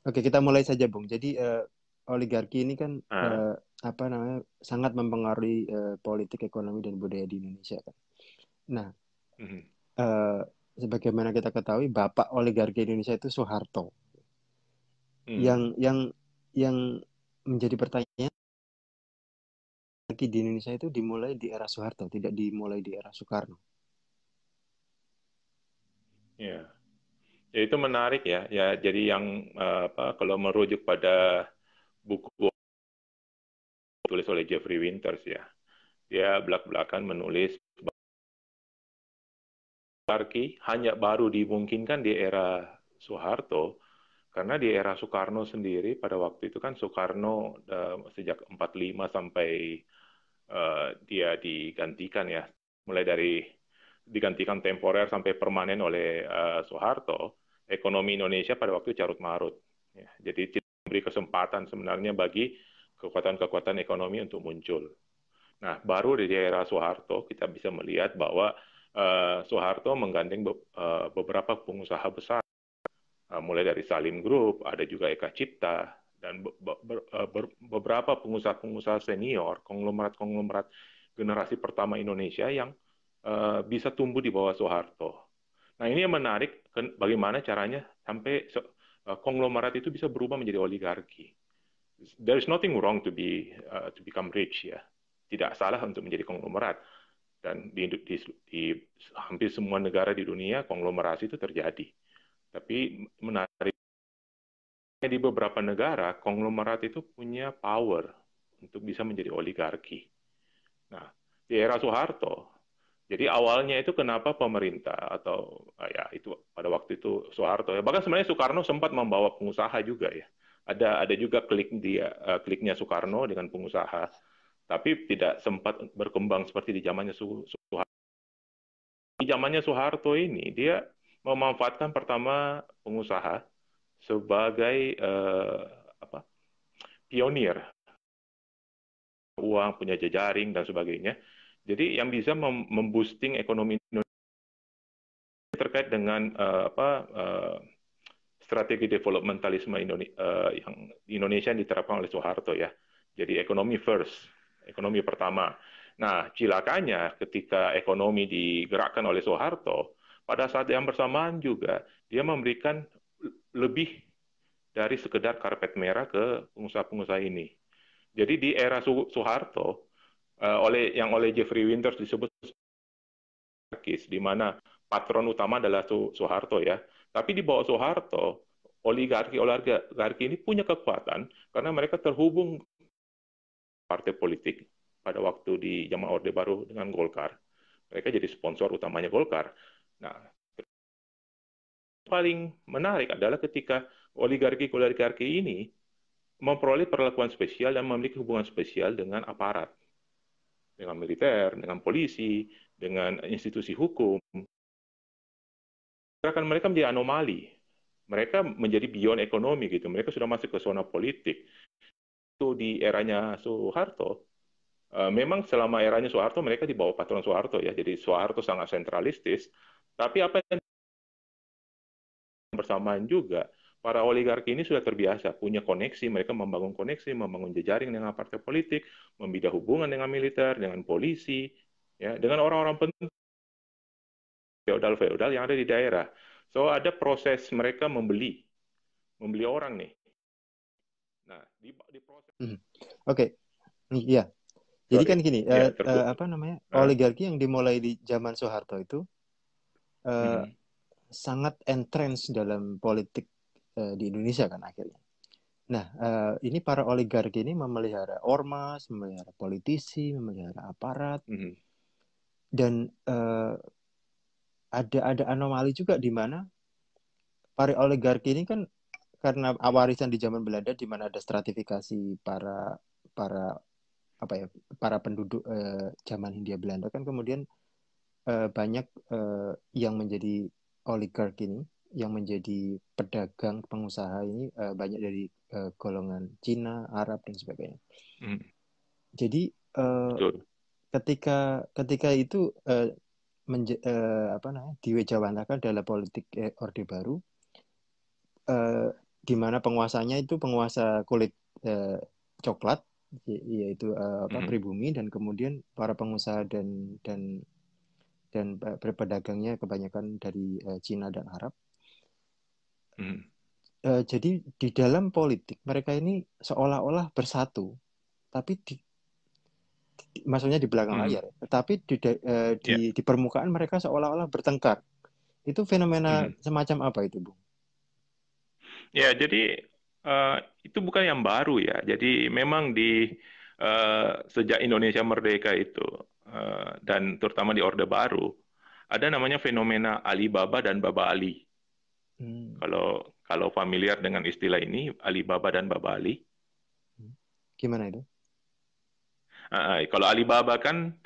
Oke, kita mulai saja, Bung. Jadi oligarki ini kan Ah, apa namanya sangat mempengaruhi politik, ekonomi dan budaya di Indonesia kan. Nah, mhm. eh, sebagaimana kita ketahui, bapak oligarki Indonesia itu Soeharto. Yang Mhm. yang yang menjadi pertanyaan, oligarki di Indonesia itu dimulai di era Soeharto, tidak dimulai di era Soekarno. Ya. Ya, itu menarik ya. Ya, jadi yang kalau merujuk pada buku tulis oleh Jeffrey Winters ya, dia belak-belakan menulis hierarki hanya baru dimungkinkan di era Soeharto, karena di era Soekarno sendiri pada waktu itu kan Soekarno sejak 45 sampai dia digantikan ya, mulai dari digantikan temporer sampai permanen oleh Soeharto, ekonomi Indonesia pada waktu itu carut marut. Ya, jadi tidak memberi kesempatan sebenarnya bagi kekuatan-kekuatan ekonomi untuk muncul. Nah, baru di era Soeharto kita bisa melihat bahwa Soeharto menggandeng beberapa pengusaha besar, mulai dari Salim Group, ada juga Eka Cipta, dan beberapa pengusaha-pengusaha senior, konglomerat-konglomerat generasi pertama Indonesia yang bisa tumbuh di bawah Soeharto. Nah, ini yang menarik, bagaimana caranya sampai konglomerat itu bisa berubah menjadi oligarki. There is nothing wrong to become rich ya. Tidak salah untuk menjadi konglomerat. Dan di hampir semua negara di dunia konglomerasi itu terjadi. Tapi menarik, di beberapa negara konglomerat itu punya power untuk bisa menjadi oligarki. Nah, di era Soeharto, jadi awalnya itu kenapa pemerintah atau ya itu pada waktu itu Soeharto ya, bahkan sebenarnya Soekarno sempat membawa pengusaha juga ya. Ada juga kliknya Soekarno dengan pengusaha, tapi tidak sempat berkembang seperti di zamannya Soeharto. Di zamannya Soeharto ini dia memanfaatkan pertama pengusaha sebagai apa, pionir, uang, punya jejaring dan sebagainya. Jadi yang bisa memboosting ekonomi Indonesia terkait dengan strategi developmentalisme yang di Indonesia yang diterapkan oleh Soeharto ya. Jadi ekonomi first, ekonomi pertama. Nah, cilakanya ketika ekonomi digerakkan oleh Soeharto, pada saat yang bersamaan juga dia memberikan lebih dari sekedar karpet merah ke pengusaha-pengusaha ini. Jadi di era Soeharto, oleh Jeffrey Winters disebut di mana patron utama adalah Soeharto ya. Tapi di bawah Soeharto, oligarki ini punya kekuatan karena mereka terhubung partai politik pada waktu di zaman Orde Baru dengan Golkar. Mereka jadi sponsor utamanya Golkar. Nah, paling menarik adalah ketika oligarki-oligarki ini memperoleh perlakuan spesial dan memiliki hubungan spesial dengan aparat, dengan militer, dengan polisi, dengan institusi hukum. Gerakan mereka menjadi anomali. Mereka menjadi beyond ekonomi gitu. Mereka sudah masuk ke zona politik. Itu di eranya Soeharto. Memang selama eranya Soeharto mereka di bawah patron Soeharto ya. Jadi Soeharto sangat sentralistis. Tapi apa yang bersamaan juga para oligarki ini sudah terbiasa punya koneksi, mereka membangun koneksi, membangun jejaring dengan partai politik, membina hubungan dengan militer, dengan polisi, ya, dengan orang-orang penting feodal-feodal yang ada di daerah. So ada proses mereka membeli orang nih. Nah, di proses Mhm. Oke, iya. Jadi sorry kan gini, ya apa namanya, Hah? oligarki yang dimulai di zaman Soeharto itu eh, Mhm. sangat entrenched dalam politik di Indonesia kan akhirnya. Nah, ini para oligarki ini memelihara ormas, memelihara politisi, memelihara aparat, Mhm. dan ada anomali juga di mana para oligarki ini kan karena warisan di zaman Belanda di mana ada stratifikasi para apa ya para penduduk zaman Hindia Belanda kan kemudian banyak yang menjadi oligark ini, yang menjadi pedagang pengusaha ini banyak dari golongan Cina, Arab dan sebagainya. Mhm. Jadi eh, Betul. ketika ketika itu apa namanya diwejawantahkan dalam politik Orde Baru, eh, di mana penguasanya itu penguasa kulit coklat, yaitu Mhm. pribumi, dan kemudian para pengusaha dan pedagangnya kebanyakan dari Cina dan Arab. Mhm. Jadi di dalam politik mereka ini seolah-olah bersatu, tapi maksudnya di belakang Mhm. layar, tapi Ya. di permukaan mereka seolah-olah bertengkar. Itu fenomena Mhm. semacam apa itu, Bu? Ya, jadi eh, itu bukan yang baru ya. Jadi memang di sejak Indonesia merdeka itu dan terutama di Orde Baru ada namanya fenomena Alibaba dan Baba Ali. Hmm. Kalau kalau familiar dengan istilah ini, Alibaba dan Baba Ali. Gimana itu? Kalau Alibaba kan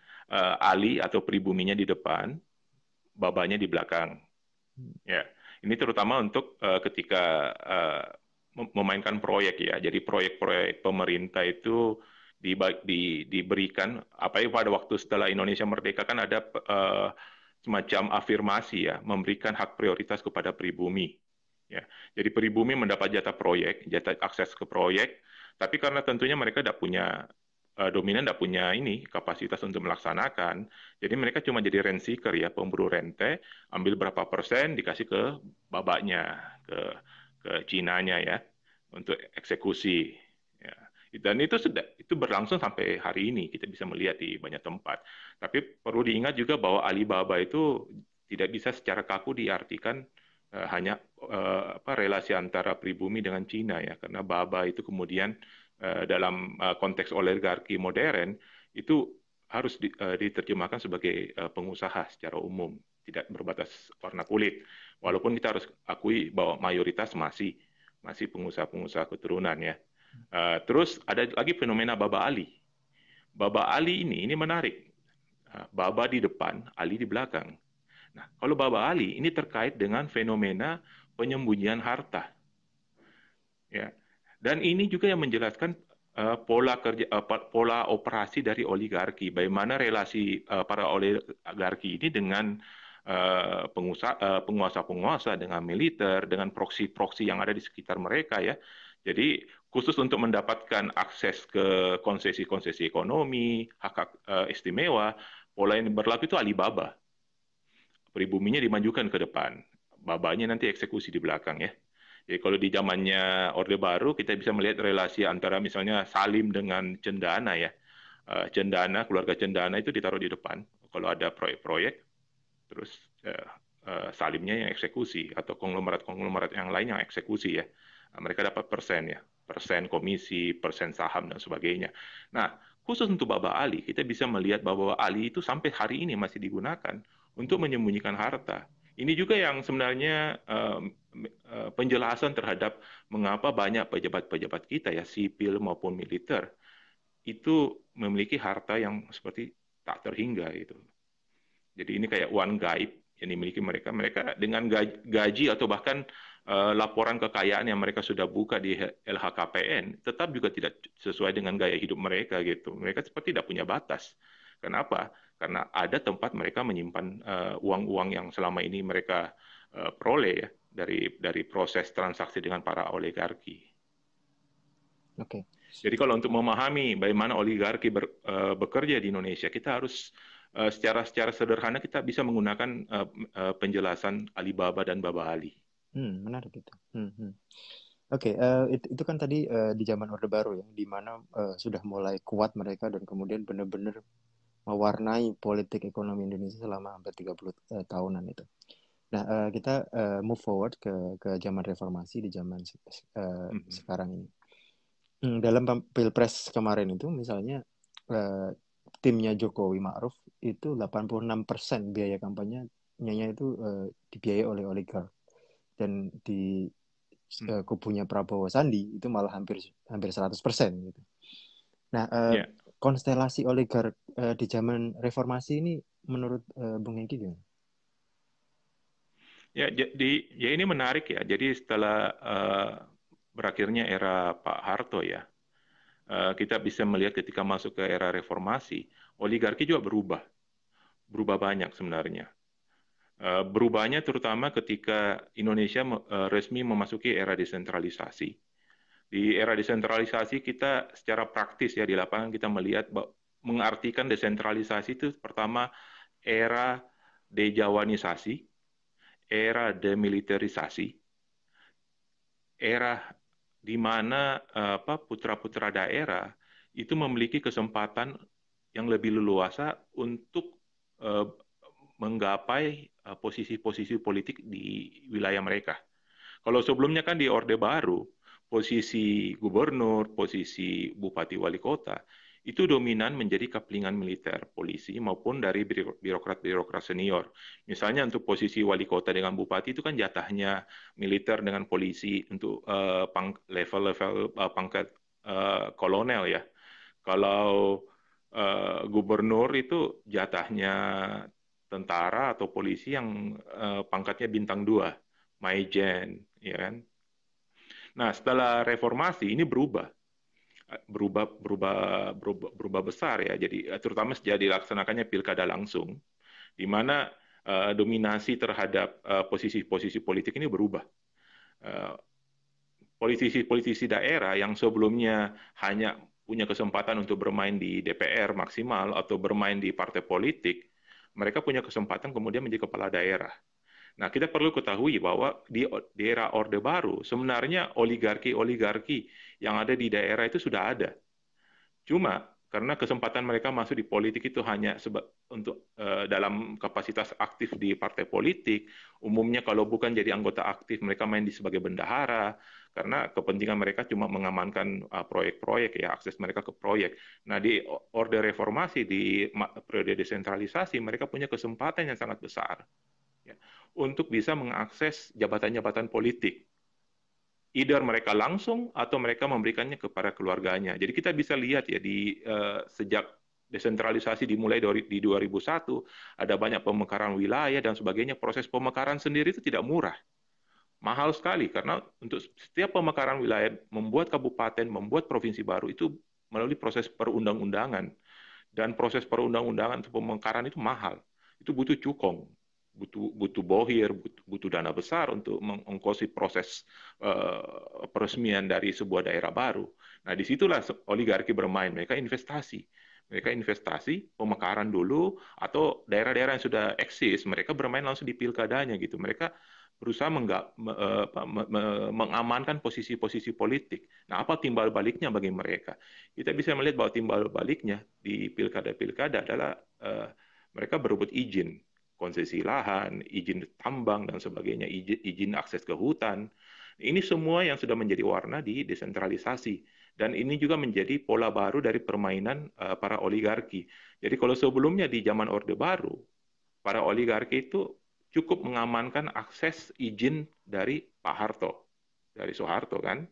Ali atau pribuminya di depan, babanya di belakang. Ya, ini terutama untuk ketika memainkan proyek ya. Jadi proyek-proyek pemerintah itu diberikan apa ya pada waktu setelah Indonesia merdeka kan ada semacam afirmasi ya, memberikan hak prioritas kepada pribumi. Ya, jadi pribumi mendapat jatah proyek, jatah akses ke proyek, tapi karena tentunya mereka tidak punya dominan, tidak punya ini kapasitas untuk melaksanakan, jadi mereka cuma jadi rent seeker ya, pemburu rente, ambil berapa persen dikasih ke babaknya, ke Cinanya ya, untuk eksekusi. Ya. Dan itu berlangsung sampai hari ini, kita bisa melihat di banyak tempat. Tapi perlu diingat juga bahwa Alibaba itu tidak bisa secara kaku diartikan hanya relasi antara pribumi dengan Cina ya, karena Baba itu kemudian dalam konteks oligarki modern itu harus diterjemahkan sebagai pengusaha secara umum, tidak berbatas warna kulit. Walaupun kita harus akui bahwa mayoritas masih pengusaha-pengusaha keturunan ya. Terus ada lagi fenomena Baba Ali. Baba Ali ini menarik. Baba di depan, Ali di belakang. Nah, kalau Baba Ali ini terkait dengan fenomena penyembunyian harta. Ya. Dan ini juga yang menjelaskan pola operasi dari oligarki. Bagaimana relasi para oligarki ini dengan penguasa-penguasa, dengan militer, dengan proksi-proksi yang ada di sekitar mereka ya. Jadi khusus untuk mendapatkan akses ke konsesi-konsesi ekonomi, hak-hak istimewa, pola yang berlaku itu Alibaba. Pribuminya dimajukan ke depan, babanya nanti eksekusi di belakang ya. Jadi kalau di zamannya Orde Baru kita bisa melihat relasi antara misalnya Salim dengan Cendana ya. Cendana, keluarga Cendana itu ditaruh di depan. Kalau ada proyek-proyek, terus Salimnya yang eksekusi atau konglomerat-konglomerat yang lain yang eksekusi ya. Mereka dapat persen ya, persen komisi, persen saham dan sebagainya. Nah, khusus untuk Baba Ali, kita bisa melihat bahwa Ali itu sampai hari ini masih digunakan untuk menyembunyikan harta. Ini juga yang sebenarnya penjelasan terhadap mengapa banyak pejabat-pejabat kita ya, sipil maupun militer, itu memiliki harta yang seperti tak terhingga itu. Jadi ini kayak uang gaib yang dimiliki mereka. Mereka dengan gaji atau bahkan laporan kekayaan yang mereka sudah buka di LHKPN tetap juga tidak sesuai dengan gaya hidup mereka gitu. Mereka seperti tidak punya batas. Kenapa? Karena ada tempat mereka menyimpan uang-uang yang selama ini mereka peroleh ya dari proses transaksi dengan para oligarki. Oke. Jadi kalau untuk memahami bagaimana oligarki bekerja di Indonesia, kita harus secara sederhana kita bisa menggunakan penjelasan Alibaba dan Baba Ali. Menarik itu. Oke, itu kan tadi di zaman Orde Baru ya, di mana sudah mulai kuat mereka dan kemudian benar-benar mewarnai politik ekonomi Indonesia selama hampir 30 tahunan itu. Nah, kita move forward ke zaman reformasi di zaman Mhm. sekarang ini. Dalam Pilpres kemarin itu misalnya eh, timnya Jokowi Ma'ruf itu 86% biaya kampanyenya itu dibiayai oleh oligark, dan di Mhm. kubunya Prabowo Sandi itu malah hampir hampir 100% gitu. Nah, Ya, konstelasi oligark di zaman reformasi ini menurut Bung Hengki gimana? ya, jadi ya ini menarik ya. Jadi setelah berakhirnya era Pak Harto ya, kita bisa melihat ketika masuk ke era reformasi, oligarki juga berubah banyak sebenarnya. Berubahnya terutama ketika Indonesia resmi memasuki era desentralisasi. Di era desentralisasi kita secara praktis ya di lapangan kita melihat mengartikan desentralisasi itu pertama era dejawanisasi, era demilitarisasi, era di mana putra-putra daerah itu memiliki kesempatan yang lebih leluasa untuk uh, menggapai posisi-posisi politik di wilayah mereka. Kalau sebelumnya kan di Orde Baru, posisi gubernur, posisi bupati wali kota, itu dominan menjadi kaplingan militer, polisi, maupun dari birokrat-birokrat senior. Misalnya untuk posisi wali kota dengan bupati itu kan jatahnya militer dengan polisi untuk level-level pangkat kolonel ya. Kalau gubernur itu jatahnya tentara atau polisi yang pangkatnya bintang 2, Maijen, ya kan? Nah, setelah reformasi ini berubah besar ya. Jadi terutama sejak dilaksanakannya pilkada langsung, di mana dominasi terhadap posisi-posisi politik ini berubah. Politisi-politisi daerah yang sebelumnya hanya punya kesempatan untuk bermain di DPR maksimal atau bermain di partai politik, mereka punya kesempatan kemudian menjadi kepala daerah. Nah, kita perlu ketahui bahwa di era Orde Baru, sebenarnya oligarki-oligarki yang ada di daerah itu sudah ada. Cuma karena kesempatan mereka masuk di politik itu hanya untuk dalam kapasitas aktif di partai politik, umumnya kalau bukan jadi anggota aktif, mereka main di sebagai bendahara, karena kepentingan mereka cuma mengamankan proyek-proyek, ya akses mereka ke proyek. Nah, di Orde Reformasi, di periode desentralisasi, mereka punya kesempatan yang sangat besar ya, untuk bisa mengakses jabatan-jabatan politik. Either mereka langsung atau mereka memberikannya kepada keluarganya. Jadi kita bisa lihat ya sejak desentralisasi dimulai di 2001 ada banyak pemekaran wilayah dan sebagainya. Proses pemekaran sendiri itu tidak murah. Mahal sekali karena untuk setiap pemekaran wilayah membuat kabupaten, membuat provinsi baru itu melalui proses perundang-undangan. Dan proses perundang-undangan untuk pemekaran itu mahal. Itu butuh cukong, butuh bohir, butuh dana besar untuk mengongkosi proses peresmian dari sebuah daerah baru. Nah, disitulah oligarki bermain. Mereka investasi. Mereka investasi, pemekaran dulu, atau daerah-daerah yang sudah eksis, mereka bermain langsung di pilkadanya gitu. Mereka berusaha mengamankan posisi-posisi politik. Nah, apa timbal baliknya bagi mereka? Kita bisa melihat bahwa timbal baliknya di pilkada-pilkada adalah mereka berebut izin, konsesi lahan, izin tambang, dan sebagainya, izin akses ke hutan. Ini semua yang sudah menjadi warna di desentralisasi. Dan ini juga menjadi pola baru dari permainan para oligarki. Jadi kalau sebelumnya di zaman Orde Baru, para oligarki itu cukup mengamankan akses izin dari Pak Harto, dari Soeharto kan.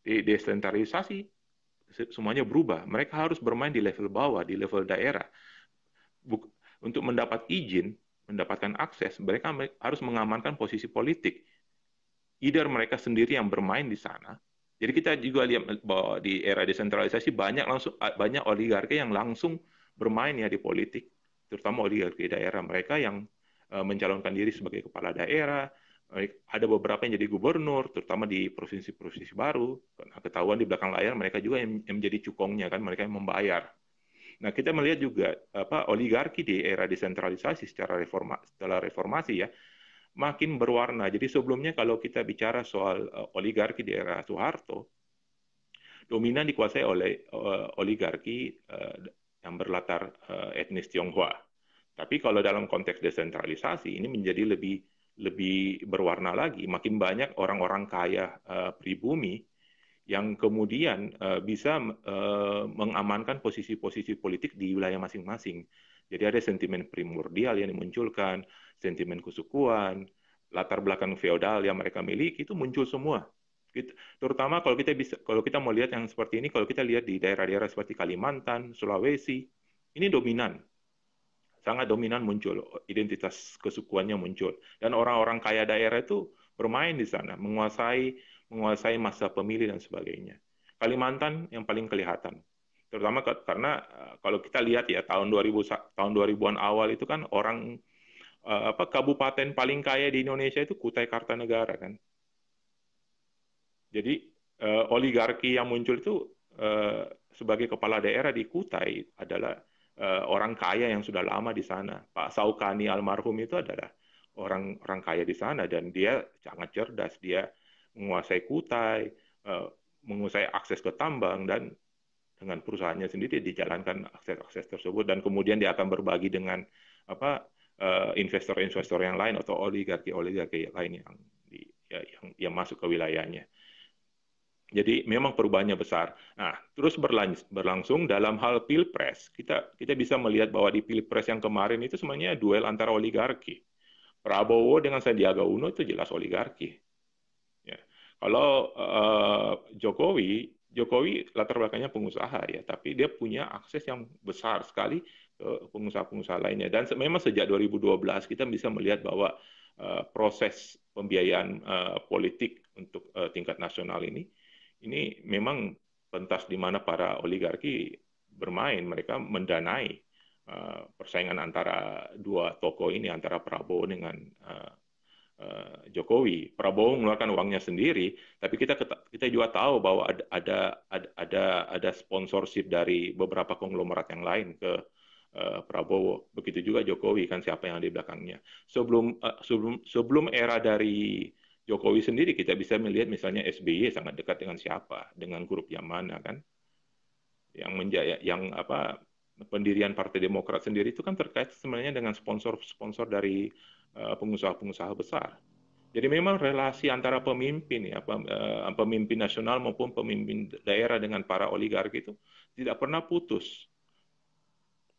Di desentralisasi semuanya berubah. Mereka harus bermain di level bawah, di level daerah. Untuk mendapat izin, mendapatkan akses, mereka harus mengamankan posisi politik. Either mereka sendiri yang bermain di sana. Jadi kita juga lihat bahwa di era desentralisasi banyak oligarki yang langsung bermain ya di politik, terutama oligarki daerah mereka yang mencalonkan diri sebagai kepala daerah. Ada beberapa yang jadi gubernur, terutama di provinsi-provinsi baru. Nah, ketahuan di belakang layar mereka juga yang menjadi cukongnya kan, mereka yang membayar. Nah, kita melihat juga oligarki di era desentralisasi setelah reformasi ya makin berwarna. Jadi sebelumnya kalau kita bicara soal oligarki di era Soeharto, dominan dikuasai oleh oligarki yang berlatar etnis Tionghoa. Tapi kalau dalam konteks desentralisasi ini menjadi lebih berwarna lagi. Makin banyak orang-orang kaya pribumi yang kemudian bisa mengamankan posisi-posisi politik di wilayah masing-masing. Jadi ada sentimen primordial yang dimunculkan, sentimen kesukuan, latar belakang feodal yang mereka miliki itu muncul semua. Terutama kalau kita mau lihat yang seperti ini, kalau kita lihat di daerah-daerah seperti Kalimantan, Sulawesi, ini dominan, sangat dominan muncul, identitas kesukuannya muncul. Dan orang-orang kaya daerah itu bermain di sana, menguasai masa pemilih dan sebagainya. Kalimantan yang paling kelihatan. Terutama karena kalau kita lihat ya tahun 2000-an awal itu kan orang kabupaten paling kaya di Indonesia itu Kutai Kartanegara kan. Jadi oligarki yang muncul itu sebagai kepala daerah di Kutai adalah orang kaya yang sudah lama di sana. Pak Saukani almarhum itu adalah orang orang kaya di sana dan dia sangat cerdas. Dia menguasai Kutai, menguasai akses ke tambang dan dengan perusahaannya sendiri dijalankan akses-akses tersebut dan kemudian dia akan berbagi dengan apa investor-investor yang lain atau oligarki-oligarki lain yang masuk ke wilayahnya. Jadi memang perubahannya besar. Nah, terus berlangsung dalam hal pilpres. Kita bisa melihat bahwa di pilpres yang kemarin itu sebenarnya duel antara oligarki. Prabowo dengan Sandiaga Uno itu jelas oligarki. Ya. Kalau Jokowi latar belakangnya pengusaha ya, tapi dia punya akses yang besar sekali ke pengusaha-pengusaha lainnya. Dan memang sejak 2012 kita bisa melihat bahwa proses pembiayaan politik untuk tingkat nasional ini memang pentas di mana para oligarki bermain, mereka mendanai persaingan antara dua tokoh ini, antara Prabowo dengan Jokowi. Prabowo mengeluarkan uangnya sendiri, tapi kita juga tahu bahwa ada sponsorship dari beberapa konglomerat yang lain ke Prabowo. Begitu juga Jokowi kan siapa yang ada di belakangnya. Sebelum era dari Jokowi sendiri kita bisa melihat misalnya SBY sangat dekat dengan siapa, dengan grup yang mana kan, yang apa pendirian Partai Demokrat sendiri itu kan terkait sebenarnya dengan sponsor-sponsor dari pengusaha-pengusaha besar. Jadi memang relasi antara pemimpin ya, pemimpin nasional maupun pemimpin daerah dengan para oligarki itu tidak pernah putus.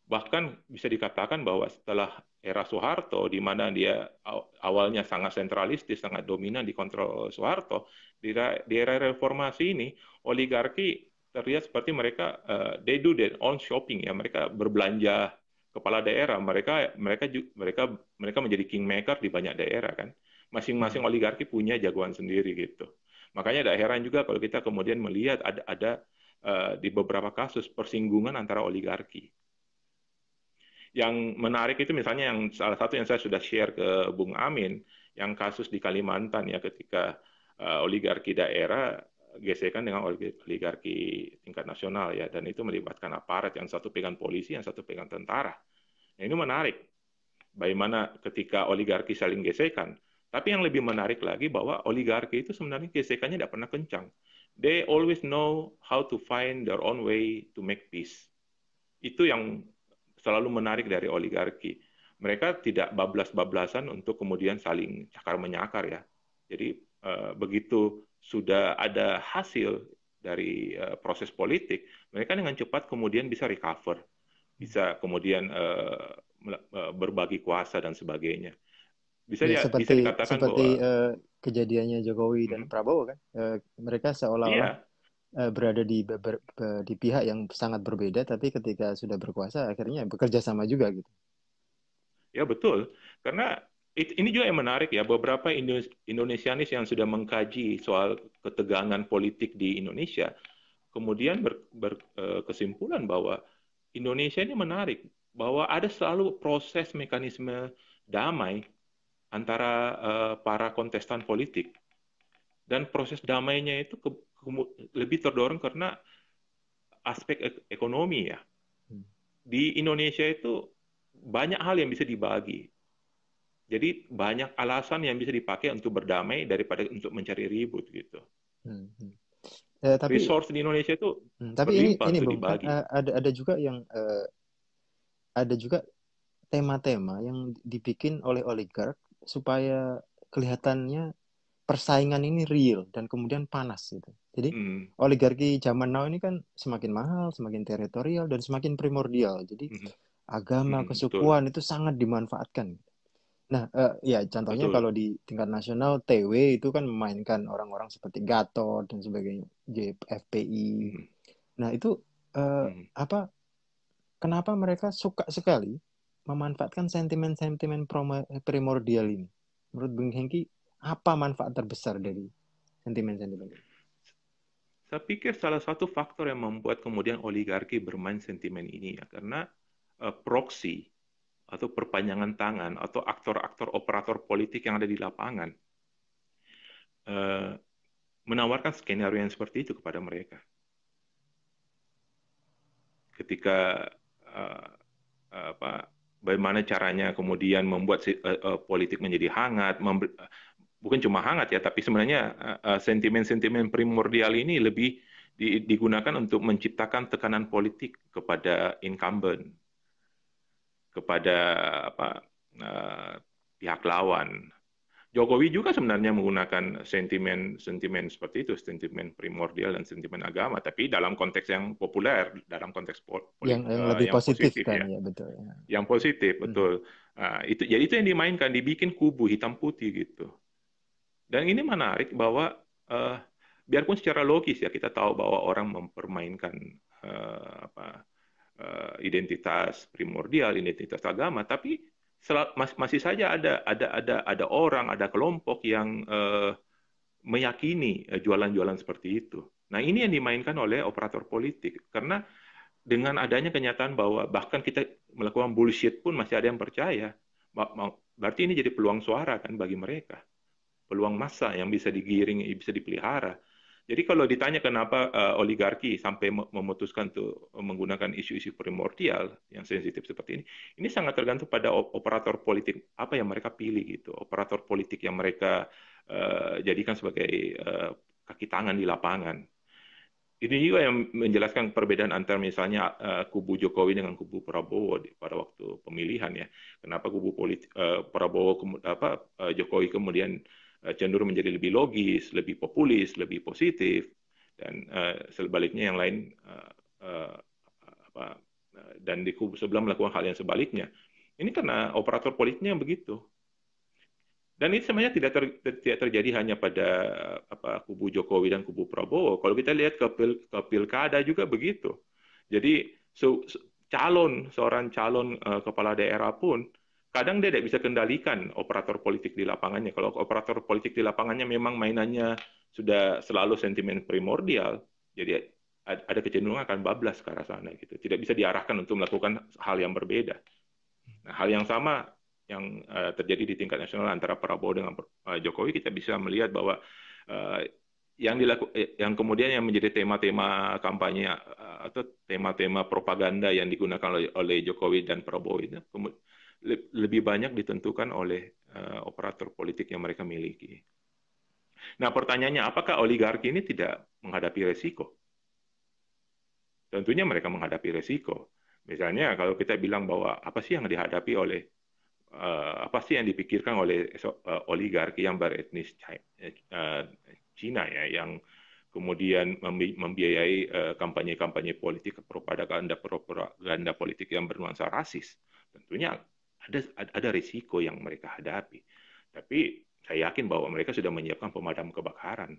Bahkan bisa dikatakan bahwa setelah era Soeharto, di mana dia awalnya sangat sentralistis, sangat dominan di kontrol Soeharto, di era reformasi ini, oligarki terlihat seperti mereka, they do their own shopping, ya, mereka berbelanja kepala daerah, mereka menjadi kingmaker di banyak daerah kan. Masing-masing oligarki punya jagoan sendiri gitu. Makanya tidak heran juga kalau kita kemudian melihat ada di beberapa kasus persinggungan antara oligarki. Yang menarik itu misalnya yang salah satu yang saya sudah share ke Bung Amin, yang kasus di Kalimantan ya ketika oligarki daerah gesekan dengan oligarki tingkat nasional ya, dan itu melibatkan aparat, yang satu pegang polisi, yang satu pegang tentara. Nah, ini menarik. Bagaimana ketika oligarki saling gesekan. Tapi yang lebih menarik lagi bahwa oligarki itu sebenarnya gesekannya tidak pernah kencang. They always know how to find their own way to make peace. Itu yang selalu menarik dari oligarki. Mereka tidak bablas-bablasan untuk kemudian saling cakar-menyakar ya. Jadi begitu sudah ada hasil dari proses politik, mereka dengan cepat kemudian bisa recover, bisa kemudian berbagi kuasa dan sebagainya. Ya, Bisa seperti dikatakan seperti bahwa kejadiannya Jokowi dan Prabowo kan, mereka seolah-olah iya, berada di pihak yang sangat berbeda, tapi ketika sudah berkuasa akhirnya bekerja sama juga gitu. ya betul. Karena ini juga yang menarik ya, beberapa Indonesianis yang sudah mengkaji soal ketegangan politik di Indonesia, kemudian berkesimpulan bahwa Indonesia ini menarik, bahwa ada selalu proses mekanisme damai antara para kontestan politik. Dan proses damainya itu lebih terdorong karena aspek ekonomi ya. Hmm. Di Indonesia itu banyak hal yang bisa dibagi. Jadi banyak alasan yang bisa dipakai untuk berdamai daripada untuk mencari ribut gitu. Hmm. Hmm. Tapi Resource di Indonesia itu tapi berlimpah ini untuk Bung kan dibagi. ada juga yang ada juga tema-tema yang dibikin oleh oligark supaya kelihatannya persaingan ini real dan kemudian panas gitu. Jadi Hmm. oligarki zaman now ini kan semakin mahal, semakin teritorial dan semakin primordial. Jadi Hmm. agama, Hmm. Betul, kesukuan itu sangat dimanfaatkan. Nah, ya contohnya betul. kalau di tingkat nasional TW itu kan memainkan orang-orang seperti Gatot dan sebagainya, FPI. Hmm. Nah, itu Hmm. apa? Kenapa mereka suka sekali memanfaatkan sentimen-sentimen primordial ini? Menurut Bung Hengki, apa manfaat terbesar dari sentimen-sentimen ini? Saya pikir salah satu faktor yang membuat kemudian oligarki bermain sentimen ini ya, karena proksi atau perpanjangan tangan atau aktor-aktor operator politik yang ada di lapangan menawarkan skenario yang seperti itu kepada mereka. Ketika bagaimana caranya kemudian membuat politik menjadi hangat, bukan cuma hangat ya, tapi sebenarnya sentimen-sentimen primordial ini lebih digunakan untuk menciptakan tekanan politik kepada incumbent, kepada pihak lawan. Jokowi juga sebenarnya menggunakan sentimen seperti itu, sentimen primordial dan sentimen agama, tapi dalam konteks yang populer, dalam konteks yang lebih yang positif positif kan ya, ya, betul ya. yang positif betul. Itu jadi itu yang dimainkan, dibikin kubu hitam putih gitu. Dan ini menarik bahwa biarpun secara logis ya kita tahu bahwa orang mempermainkan identitas primordial, identitas agama, tapi masih saja ada orang, ada kelompok yang meyakini jualan-jualan seperti itu. Nah, ini yang dimainkan oleh operator politik karena dengan adanya kenyataan bahwa bahkan kita melakukan bullshit pun masih ada yang percaya. Berarti ini jadi peluang suara kan bagi mereka. Peluang massa yang bisa digiring, bisa dipelihara. Jadi kalau ditanya kenapa oligarki sampai memutuskan untuk menggunakan isu-isu primordial yang sensitif seperti ini sangat tergantung pada operator politik apa yang mereka pilih gitu, operator politik yang mereka jadikan sebagai kaki tangan di lapangan. Ini juga yang menjelaskan perbedaan antara misalnya kubu Jokowi dengan kubu Prabowo pada waktu pemilihan ya. Kenapa kubu Prabowo Jokowi kemudian cenderung menjadi lebih logis, lebih populis, lebih positif, dan sebaliknya yang lain dan di kubu sebelah melakukan hal yang sebaliknya. Ini karena operator politiknya yang begitu. Dan ini sebenarnya tidak terjadi hanya pada kubu Jokowi dan kubu Prabowo. Kalau kita lihat ke pilkada juga begitu. Jadi seorang calon kepala daerah pun kadang dia tidak bisa kendalikan operator politik di lapangannya. Kalau operator politik di lapangannya memang mainannya sudah selalu sentimen primordial, jadi ada kecenderungan akan bablas ke arah sana gitu. Tidak bisa diarahkan untuk melakukan hal yang berbeda. Nah, hal yang sama yang terjadi di tingkat nasional antara Prabowo dengan Jokowi, kita bisa melihat bahwa yang kemudian yang menjadi tema-tema kampanye atau tema-tema propaganda yang digunakan oleh Jokowi dan Prabowo itu lebih banyak ditentukan oleh operator politik yang mereka miliki. Nah, pertanyaannya, apakah oligarki ini tidak menghadapi resiko? Tentunya mereka menghadapi resiko. Misalnya kalau kita bilang bahwa apa sih yang dihadapi oleh apa sih yang dipikirkan oleh oligarki yang beretnis Cina ya, yang kemudian membiayai kampanye-kampanye politik, propaganda politik yang bernuansa rasis. Tentunya ada risiko yang mereka hadapi. Tapi saya yakin bahwa mereka sudah menyiapkan pemadam kebakaran.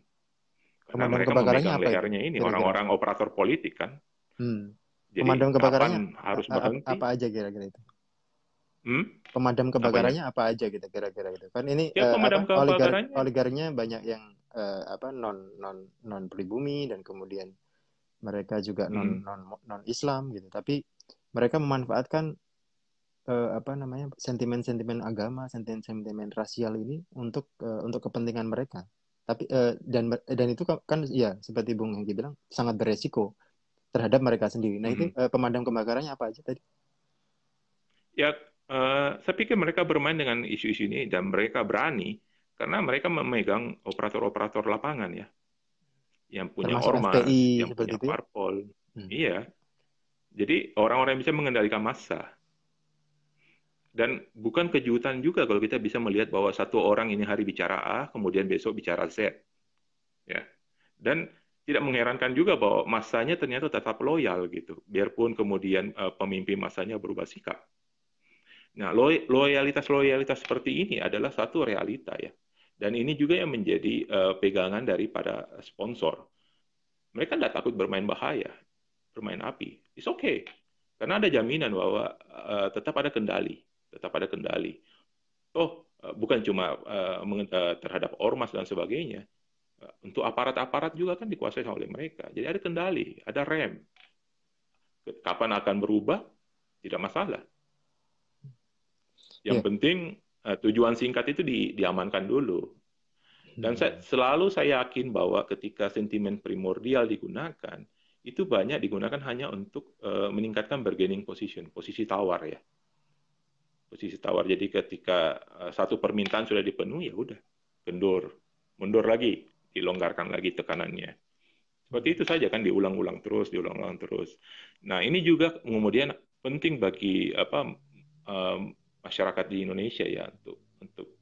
Karena Pemadam mereka kebakarannya memegang apa itu lehernya ini, kira-kira? orang-orang operator politik kan. Pemadam Jadi kebakarannya kapan harus berhenti? apa aja kira-kira itu? Pemadam Apanya? kebakarannya apa aja gitu kira-kira itu? Kan ini Ya pemadam kebakarannya. oligarnya banyak yang non non non pribumi dan kemudian mereka juga non Islam gitu. Tapi mereka memanfaatkan sentimen-sentimen agama, sentimen-sentimen rasial ini untuk kepentingan mereka. Tapi dan itu kan ya seperti Bung Hengki bilang sangat beresiko terhadap mereka sendiri. Nah, itu pemadam kebakarannya apa aja tadi? Ya, saya pikir mereka bermain dengan isu-isu ini dan mereka berani karena mereka memegang operator-operator lapangan ya, yang punya Termasuk ormas, FPI yang seperti punya itu ya? parpol. Iya, jadi orang-orang yang bisa mengendalikan massa. Dan bukan kejutan juga kalau kita bisa melihat bahwa satu orang ini hari bicara A, kemudian besok bicara Z. Ya. Dan tidak mengherankan juga bahwa massanya ternyata tetap loyal gitu, biarpun kemudian pemimpin massanya berubah sikap. Nah, loyalitas seperti ini adalah satu realita ya. Dan ini juga yang menjadi pegangan daripada sponsor. Mereka tidak takut bermain bahaya, bermain api. It's okay. Karena ada jaminan bahwa tetap ada kendali, tetap ada kendali. Bukan cuma terhadap ormas dan sebagainya. Untuk aparat-aparat juga kan dikuasai oleh mereka. Jadi ada kendali, ada rem. Kapan akan berubah? Tidak masalah. Yang Iya. penting tujuan singkat itu diamankan dulu. Dan selalu saya yakin bahwa ketika sentimen primordial digunakan, itu banyak digunakan hanya untuk meningkatkan bargaining position, posisi tawar ya. Posisi tawar. Jadi ketika satu permintaan sudah dipenuhi, ya udah, kendur, mundur lagi, dilonggarkan lagi tekanannya. Seperti itu saja kan, diulang-ulang terus, diulang-ulang terus. Nah, ini juga kemudian penting bagi masyarakat di Indonesia ya, untuk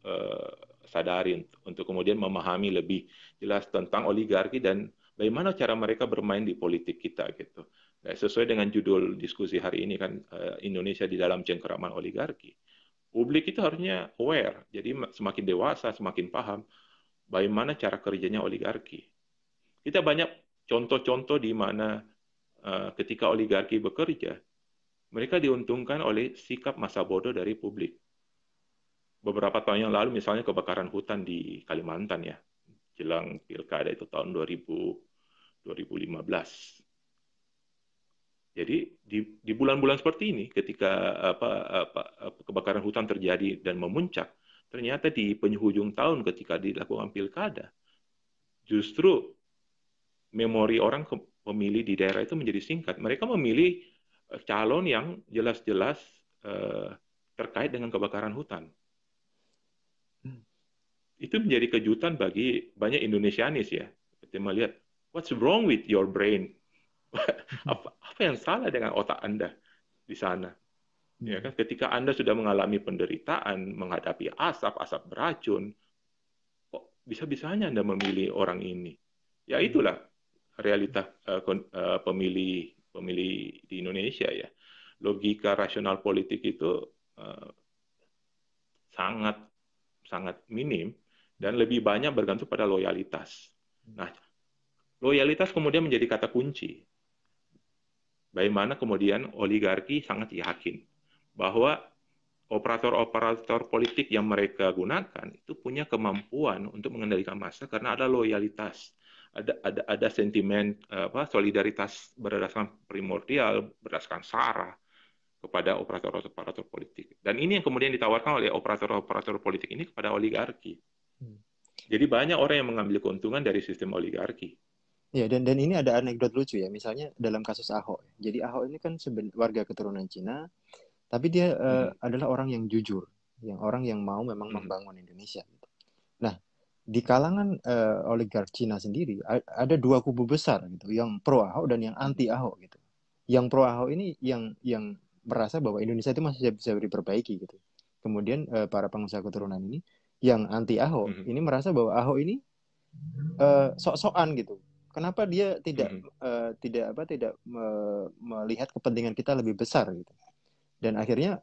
sadari, untuk kemudian memahami lebih jelas tentang oligarki dan bagaimana cara mereka bermain di politik kita gitu. Nah, sesuai dengan judul diskusi hari ini kan, Indonesia di dalam cengkeraman oligarki. Publik itu harusnya aware, jadi semakin dewasa, semakin paham bagaimana cara kerjanya oligarki. Kita banyak contoh-contoh di mana ketika oligarki bekerja, mereka diuntungkan oleh sikap masa bodoh dari publik. Beberapa tahun yang lalu misalnya kebakaran hutan di Kalimantan ya, jelang pilkada itu tahun 2015. Jadi di bulan-bulan seperti ini, ketika kebakaran hutan terjadi dan memuncak, ternyata di penghujung tahun ketika dilakukan pilkada, justru memori orang pemilih di daerah itu menjadi singkat. Mereka memilih calon yang jelas-jelas terkait dengan kebakaran hutan. Itu menjadi kejutan bagi banyak Indonesianis ya. Kita melihat, what's wrong with your brain? apa yang salah dengan otak Anda di sana? Ya kan, ketika Anda sudah mengalami penderitaan, menghadapi asap beracun, kok bisa-bisanya Anda memilih orang ini? Ya itulah realitas pemilih di Indonesia ya. Logika rasional politik itu sangat sangat minim dan lebih banyak bergantung pada loyalitas. Nah, loyalitas kemudian menjadi kata kunci. Bagaimana kemudian oligarki sangat yakin bahwa operator-operator politik yang mereka gunakan itu punya kemampuan untuk mengendalikan massa karena ada loyalitas, ada sentimen solidaritas berdasarkan primordial, berdasarkan SARA kepada operator-operator politik. Dan ini yang kemudian ditawarkan oleh operator-operator politik ini kepada oligarki. Jadi banyak orang yang mengambil keuntungan dari sistem oligarki. Ya, dan ini ada anekdot lucu ya. Misalnya dalam kasus Ahok. Jadi Ahok ini kan warga keturunan Cina, tapi dia adalah orang yang jujur, orang yang mau memang membangun Indonesia. Nah, di kalangan oligark Cina sendiri ada dua kubu besar gitu, yang pro Ahok dan yang anti Ahok gitu. Yang pro Ahok ini yang merasa bahwa Indonesia itu masih bisa diperbaiki gitu. Kemudian para pengusaha keturunan ini yang anti Ahok ini merasa bahwa Ahok ini sok-sokan gitu. Kenapa dia tidak melihat kepentingan kita lebih besar gitu. Dan akhirnya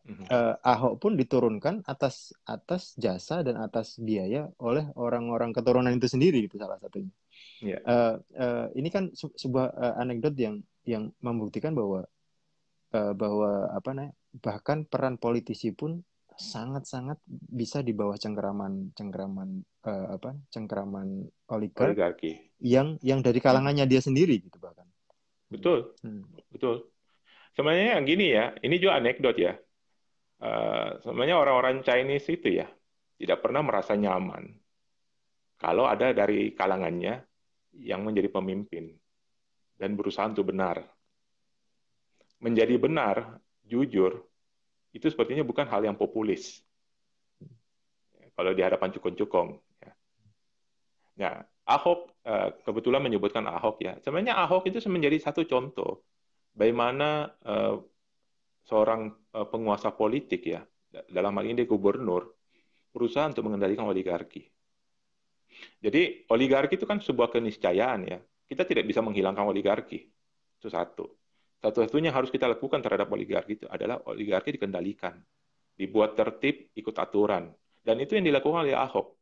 Ahok pun diturunkan atas jasa dan atas biaya oleh orang-orang keturunan itu sendiri gitu, salah satunya. Yeah. Ini kan sebuah anekdot yang membuktikan bahwa bahkan peran politisi pun sangat-sangat bisa di bawah cengkeraman oligarki yang dari kalangannya dia sendiri gitu bahkan. Betul. Sebenarnya yang gini ya, ini juga anekdot ya. Sebenarnya orang-orang Chinese itu ya tidak pernah merasa nyaman kalau ada dari kalangannya yang menjadi pemimpin dan berusaha untuk benar. Menjadi benar, jujur, itu sepertinya bukan hal yang populis. Kalau di hadapan cukong-cukong. Nah, Ahok, kebetulan menyebutkan Ahok ya. Sebenarnya Ahok itu menjadi satu contoh bagaimana seorang penguasa politik ya, dalam hal ini gubernur, berusaha untuk mengendalikan oligarki. Jadi oligarki itu kan sebuah keniscayaan ya. Kita tidak bisa menghilangkan oligarki. Itu satu. Satu-satunya harus kita lakukan terhadap oligarki itu adalah oligarki dikendalikan. Dibuat tertib, ikut aturan. Dan itu yang dilakukan oleh Ahok.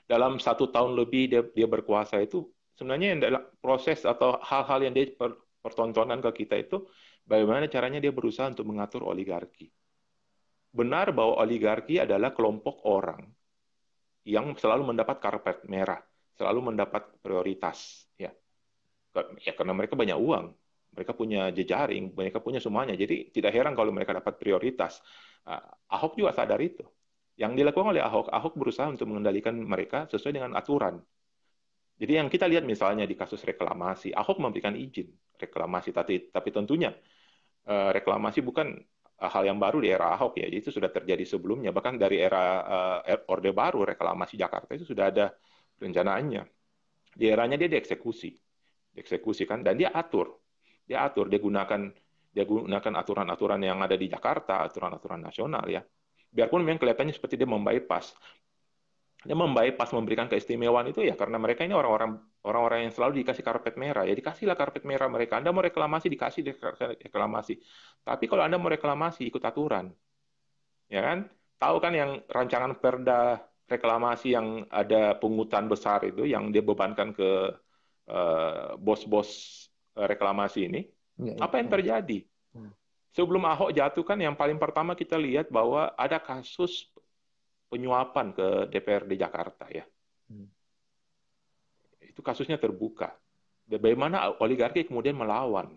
Dalam 1 tahun lebih dia berkuasa itu, sebenarnya yang dalam proses atau hal-hal yang dia pertontonkan ke kita itu, bagaimana caranya dia berusaha untuk mengatur oligarki. Benar bahwa oligarki adalah kelompok orang yang selalu mendapat karpet merah, selalu mendapat prioritas. Ya, karena mereka banyak uang, mereka punya jejaring, mereka punya semuanya. Jadi tidak heran kalau mereka dapat prioritas. Ahok juga sadar itu. Yang dilakukan oleh Ahok berusaha untuk mengendalikan mereka sesuai dengan aturan. Jadi yang kita lihat misalnya di kasus reklamasi, Ahok memberikan izin reklamasi, tapi tentunya reklamasi bukan hal yang baru di era Ahok ya, itu sudah terjadi sebelumnya. Bahkan dari era Orde Baru, reklamasi Jakarta itu sudah ada rencanaannya. Di eranya dia dieksekusi kan, dan dia gunakan aturan-aturan yang ada di Jakarta, aturan-aturan nasional ya. Biarpun memang kelihatannya seperti dia membypass memberikan keistimewaan itu ya karena mereka ini orang-orang yang selalu dikasih karpet merah ya, dikasihlah karpet merah mereka. Anda mau reklamasi dikasih reklamasi. Tapi kalau Anda mau reklamasi ikut aturan, ya kan? Tahu kan yang rancangan Perda reklamasi yang ada pungutan besar itu yang dia bebankan ke bos-bos reklamasi ini? Ya, ya, Apa yang ya. terjadi? Sebelum Ahok jatuh kan yang paling pertama kita lihat bahwa ada kasus penyuapan ke DPRD Jakarta ya. Itu kasusnya terbuka. Bagaimana oligarki kemudian melawan.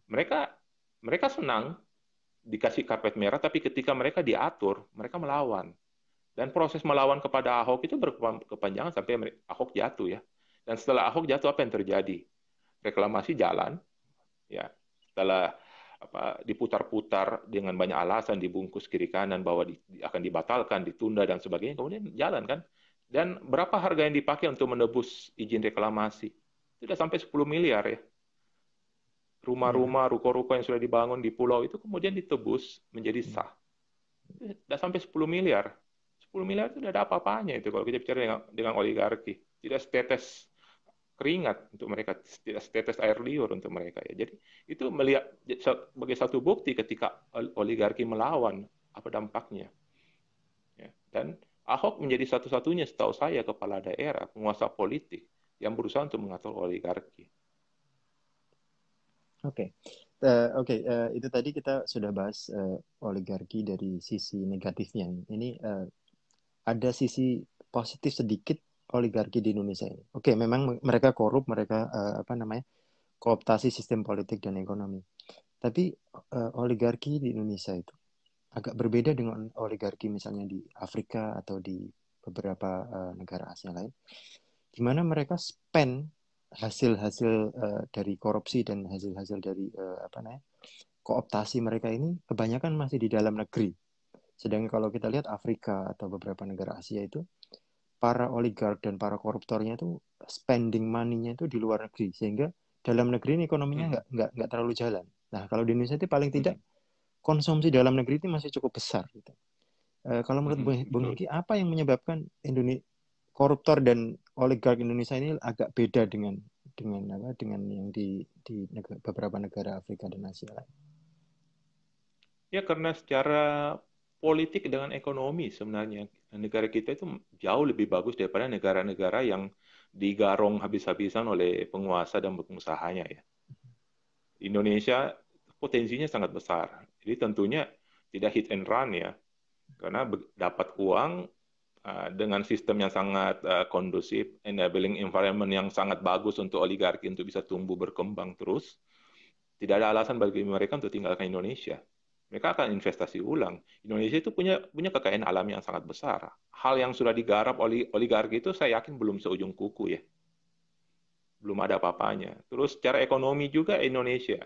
Mereka senang dikasih karpet merah, tapi ketika mereka diatur, mereka melawan. Dan proses melawan kepada Ahok itu berkepanjangan sampai Ahok jatuh ya. Dan setelah Ahok jatuh apa yang terjadi? Reklamasi jalan, ya. Setelah diputar-putar dengan banyak alasan, dibungkus kiri kanan bahwa akan dibatalkan, ditunda dan sebagainya, kemudian jalan kan. Dan berapa harga yang dipakai untuk menebus izin reklamasi? Sudah sampai 10 miliar ya. Rumah-rumah, ruko-ruko yang sudah dibangun di pulau itu kemudian ditebus menjadi sah. Sudah sampai 10 miliar. 10 miliar itu tidak ada apa-apanya itu kalau kita bicara dengan oligarki. Tidak setetes keringat untuk mereka, tidak setetes air liur untuk mereka ya. Jadi itu melihat sebagai satu bukti ketika oligarki melawan apa dampaknya. Ya. Dan Ahok menjadi satu-satunya setahu saya kepala daerah, penguasa politik yang berusaha untuk mengatur oligarki. Oke, itu tadi kita sudah bahas oligarki dari sisi negatifnya. Ini ada sisi positif sedikit oligarki di Indonesia ini. Oke, memang mereka korup, mereka kooptasi sistem politik dan ekonomi. Tapi oligarki di Indonesia itu agak berbeda dengan oligarki misalnya di Afrika atau di beberapa negara Asia lain, di mana mereka spend hasil-hasil dari korupsi dan hasil-hasil dari kooptasi mereka ini kebanyakan masih di dalam negeri. Sedangkan kalau kita lihat Afrika atau beberapa negara Asia itu, para oligark dan para koruptornya itu spending money-nya itu di luar negeri, sehingga dalam negeri ini ekonominya nggak terlalu jalan. Nah, kalau di Indonesia itu paling tidak konsumsi dalam negeri itu masih cukup besar. Gitu. Kalau menurut Bung Hengki, apa yang menyebabkan koruptor dan oligark Indonesia ini agak beda dengan yang di beberapa negara Afrika dan Asia lain? Ya karena secara politik dengan ekonomi sebenarnya negara kita itu jauh lebih bagus daripada negara-negara yang digarong habis-habisan oleh penguasa dan pengusahanya ya. Indonesia potensinya sangat besar. Jadi tentunya tidak hit and run ya. Karena dapat uang dengan sistem yang sangat kondusif, enabling environment yang sangat bagus untuk oligarki untuk bisa tumbuh berkembang terus. Tidak ada alasan bagi mereka untuk tinggalkan Indonesia. Mereka akan investasi ulang. Indonesia itu punya kekayaan alam yang sangat besar. Hal yang sudah digarap oligarki itu saya yakin belum seujung kuku ya. Belum ada apa-apanya. Terus secara ekonomi juga Indonesia.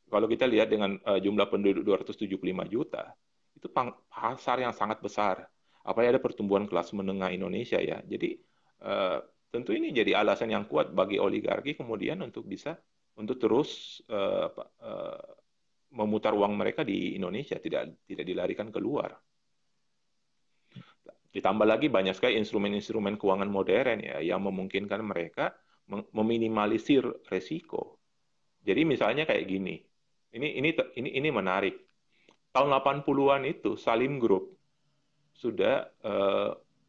Kalau kita lihat dengan jumlah penduduk 275 juta, itu pasar yang sangat besar. Apalagi ada pertumbuhan kelas menengah Indonesia ya. Jadi tentu ini jadi alasan yang kuat bagi oligarki kemudian untuk bisa untuk terus memutar uang mereka di Indonesia, tidak dilarikan keluar. Ditambah lagi banyak sekali instrumen-instrumen keuangan modern ya yang memungkinkan mereka meminimalisir resiko. Jadi misalnya kayak gini. Ini menarik. Tahun 80-an itu Salim Group sudah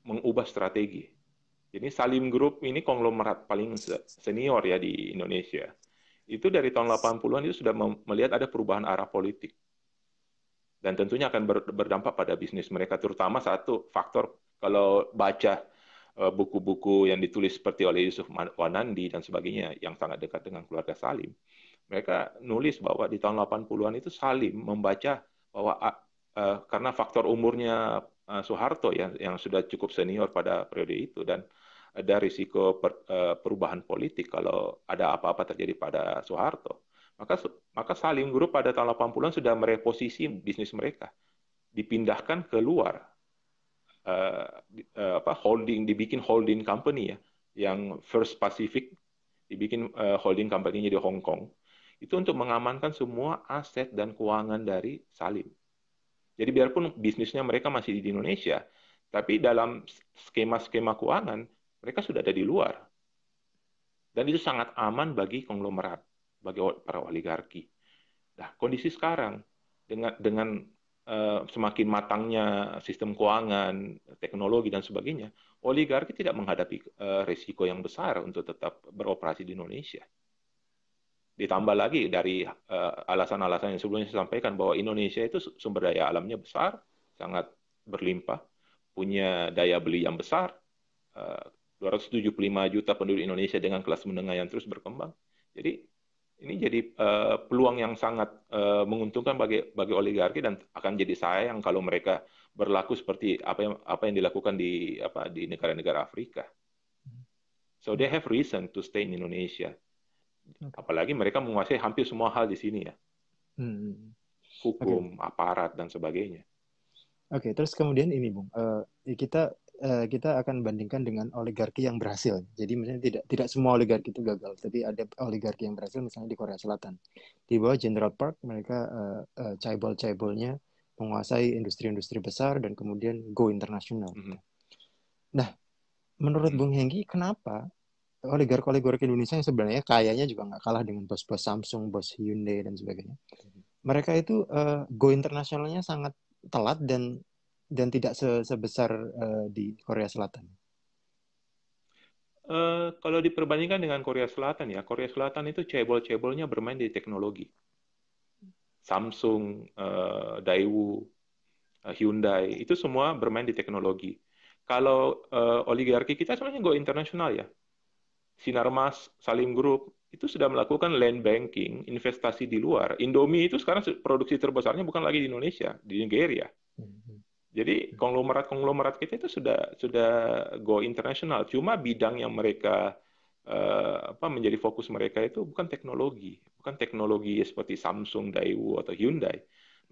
mengubah strategi. Jadi Salim Group ini konglomerat paling senior ya di Indonesia. Itu dari tahun 80-an itu sudah melihat ada perubahan arah politik. Dan tentunya akan berdampak pada bisnis mereka, terutama satu faktor kalau baca buku-buku yang ditulis seperti oleh Yusuf Wanandi dan sebagainya yang sangat dekat dengan keluarga Salim. Mereka nulis bahwa di tahun 80-an itu Salim membaca bahwa karena faktor umurnya Soeharto yang sudah cukup senior pada periode itu, dan ada risiko perubahan politik kalau ada apa-apa terjadi pada Soeharto. Maka Salim Group pada tahun 80-an sudah mereposisi bisnis mereka, dipindahkan ke luar, dibikin holding company ya, yang First Pacific dibikin holding company-nya di Hong Kong. Itu untuk mengamankan semua aset dan keuangan dari Salim. Jadi biarpun bisnisnya mereka masih di Indonesia, tapi dalam skema-skema keuangan mereka sudah ada di luar. Dan itu sangat aman bagi konglomerat, bagi para oligarki. Nah, kondisi sekarang dengan semakin matangnya sistem keuangan, teknologi dan sebagainya, oligarki tidak menghadapi risiko yang besar untuk tetap beroperasi di Indonesia. Ditambah lagi dari alasan-alasan yang sebelumnya saya sampaikan bahwa Indonesia itu sumber daya alamnya besar, sangat berlimpah, punya daya beli yang besar, 275 juta penduduk Indonesia dengan kelas menengah yang terus berkembang. Jadi ini jadi peluang yang sangat menguntungkan bagi oligarki, dan akan jadi sayang kalau mereka berlaku seperti apa yang dilakukan di negara-negara Afrika. So they have reason to stay in Indonesia. Apalagi mereka menguasai hampir semua hal di sini ya. Hukum, aparat, dan sebagainya. Oke, terus kemudian ini Bung, kita akan bandingkan dengan oligarki yang berhasil. Jadi misalnya tidak semua oligarki itu gagal, tapi ada oligarki yang berhasil misalnya di Korea Selatan. Di bawah General Park mereka chaebol-chaebolnya menguasai industri-industri besar dan kemudian go internasional. Nah, menurut Bung Hengki, kenapa oligarki Indonesia yang sebenarnya kayaknya juga nggak kalah dengan bos-bos Samsung, bos Hyundai dan sebagainya, mereka itu go internasionalnya sangat telat dan tidak sebesar di Korea Selatan? Kalau diperbandingkan dengan Korea Selatan ya, Korea Selatan itu cebol-cebolnya bermain di teknologi. Samsung, Daewoo, Hyundai, itu semua bermain di teknologi. Kalau oligarki kita sebenarnya go internasional ya. Sinarmas, Salim Group, itu sudah melakukan land banking, investasi di luar. Indomie itu sekarang produksi terbesarnya bukan lagi di Indonesia, di Nigeria. Jadi konglomerat kita itu sudah go internasional. Cuma bidang yang mereka menjadi fokus mereka itu bukan teknologi seperti Samsung, Daewoo atau Hyundai.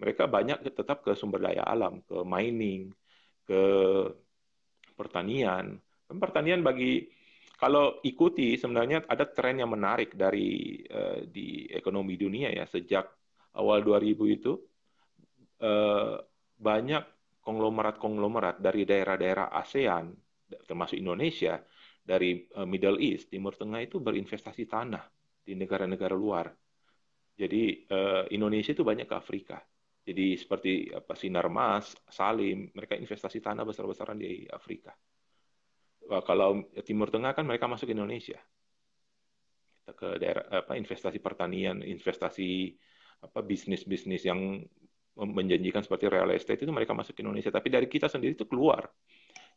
Mereka banyak tetap ke sumber daya alam, ke mining, ke pertanian. Pertanian kalau ikuti sebenarnya ada tren yang menarik di ekonomi dunia ya, sejak awal 2000 itu banyak konglomerat dari daerah-daerah ASEAN, termasuk Indonesia, dari Middle East, Timur Tengah itu berinvestasi tanah di negara-negara luar. Jadi Indonesia itu banyak ke Afrika. Jadi seperti Sinarmas, Salim, mereka investasi tanah besar-besaran di Afrika. Kalau Timur Tengah kan mereka masuk ke Indonesia. Ke daerah investasi pertanian, investasi bisnis-bisnis yang menjanjikan seperti real estate itu mereka masuk ke Indonesia, tapi dari kita sendiri itu keluar.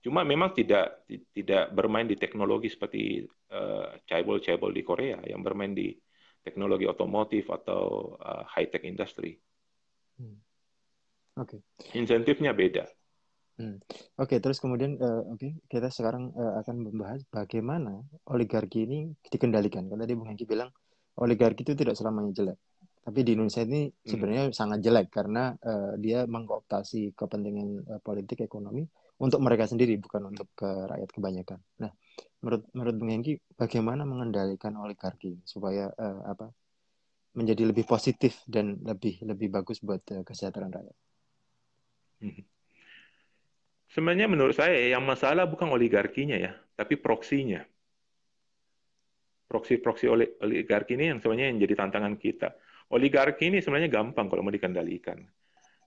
Cuma memang tidak bermain di teknologi seperti chaebol di Korea yang bermain di teknologi otomotif atau high tech industry. Oke. Insentifnya beda. Oke, terus kemudian kita sekarang akan membahas bagaimana oligarki ini dikendalikan. Karena tadi Bung Hengki bilang oligarki itu tidak selamanya jelek. Tapi di Indonesia ini sebenarnya sangat jelek karena dia mengkooptasi kepentingan politik ekonomi untuk mereka sendiri, bukan untuk rakyat kebanyakan. Nah, menurut Bung Hengki, bagaimana mengendalikan oligarki supaya menjadi lebih positif dan lebih bagus buat kesejahteraan rakyat? Sebenarnya menurut saya yang masalah bukan oligarkinya ya, tapi proksinya. Proksi-proksi oligarki ini yang sebenarnya yang jadi tantangan kita. Oligarki ini sebenarnya gampang kalau mau dikendalikan.